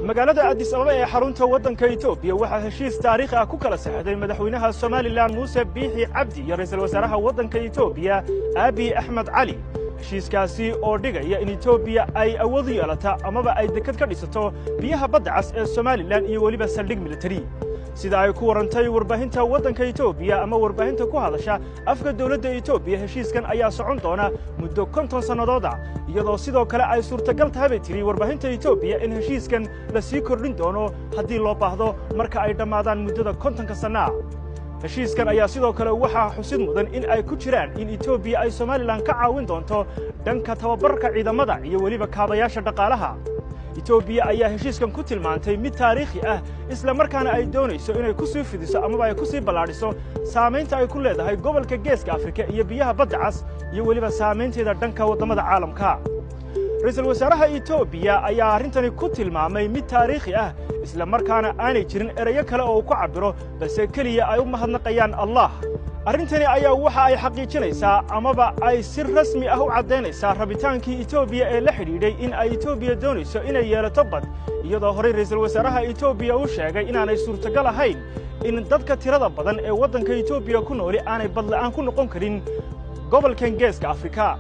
magaalada Addis Ababa ee xarunta waddanka Itoobiya waxa heshiis taariikhi ah ku kala saxday madaxweynaha Soomaaliland Muuse Biixi Cabdi iyo ra'iisul wasaaraha waddanka Itoobiya Abiy Ahmed Cali heshiiskaasi oo dhigaya in Itoobiya ay awood u yeelato amaba ay dekad ka dhisato biyaha badda cas ee Soomaaliland iyo waliba saldhig military sida ay ku warantay warbaahinta waddanka Itoobiya ama warbaahinta ku hadasha afka dawladda Itoobiya heshiiskan ayaa socon doona muddo 50 sanadood iyadoo sidoo kale ay suurtagal tahay tiri warbaahinta Itoobiya in heshiiskan la sii kordhin doono haddii loo baahdo marka ay dhamaadaan muddada 50 sano heshiiskan ayaa sidoo kale waxa xusid mudan in ay ku jiraan in Itoobiya ay Soomaaliland ka caawin doonto dhanka tababarka ciidamada iyo waliba kaabayaasha dhaqaalaha Itoobiya ayaa heshiiskan ku tilmaantay mid taariikhi ah isla markaana ay doonayso inay ku sii fidiso ama ay ku sii balaadhiso saameynta ay ku leedahay gobolka Geeska Afrika iyo biyaha badda cas iyo waliba saameynteeda dhanka wadamada caalamka ra'iisul wasaaraha Itoobiya ayaa arintani ku tilmaamay mid taariikhi ah isla markaana aanay jirin erayo kale oo ku cabiro balse kaliya ay u mahadnaqayaan Allah arintani ayaa waxa ay xaqiijinaysaa amaba ay si rasmi ah u cadeynaysaa rabitaankii Itoobiya ee la xidhiidhay in ay Itoobiya doonayso inay yeelato bad iyadoo hore ra'iisul wasaaraha Itoobiya uu sheegay inaanay suurtagal ahayn in dadka tirada badan ee waddanka Itoobiya ku nool aanay bad la'aan ku noqon karin gobolkan Geeska Afrika